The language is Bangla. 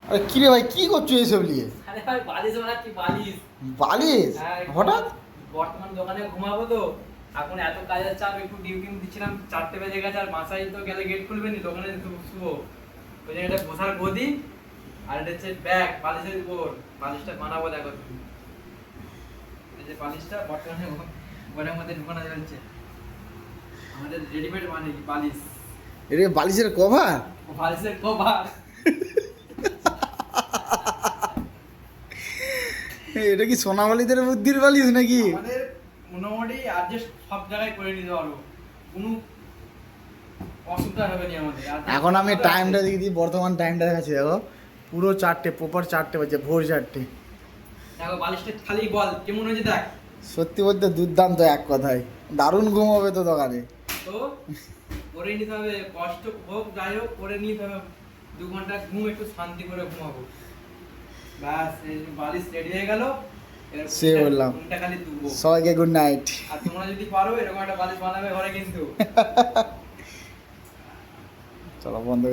আরে কি রে ভাই, কি করছো এইসব নিয়ে? আরে ভাই বালিশ বানাচ্ছি বালিশ। বালিশ? হ্যাঁ, হঠাৎ? বর্তমান দোকানে ঘুমাবো তো, এখন এত কাজের চাপ, একটু ডিউটি দিচ্ছিলাম, 4টে বেজে গেছে, আর বাসায় তো গেলে গেট খুলবে নি, দোকানে শুবো। ওই জন্য এটা বসার গদি, আর এটা হচ্ছে ব্যাগ বালিশের উপর। বালিশটা বানাবো, দেখো তুমি। এই যে বালিশটা বর্তমানে ঘরের মধ্যে ঢুকানো যাচ্ছে, আমাদের রেডিমেড বালিশ। এটা বালিশের কভার? বালিশের কভার। এটা কি সোনামালিদের বুদ্ধির বালিশ নাকি? আমাদের মোটামুটি অ্যাডজাস্ট সব জায়গায় করে নিতে পারবো, কোনো অসুবিধা হবে না আমাদের। এখন আমি টাইমটা দিয়ে দিই, বর্তমান টাইমটা দেখাচ্ছি, দেখো পুরো 4টে, প্রপার 4টে বাজে, ভোর 4টে। দেখো বালিশটা খালি বল কেমন হয়েছে দেখ। সত্যি বলতে দুর্দান্ত, এক কথায় দারুণ ঘুম হবে তো দোকানে। তো করে নিতে হবে, কষ্ট হোক যাই হোক করে নিতে হবে। 2 ঘন্টা ঘুম, একটু শান্তি করে ঘুমাবো। ব্যাস, এই বালিশ রেডি হয়ে গেল। সে বললাম। ঘুমটা খালি দুবো। সবাইকে গুড নাইট। আর তোমরা যদি পারো এরকম একটা বালিশ বানাবে ঘরে কিন্তু। চলো বন্ধ।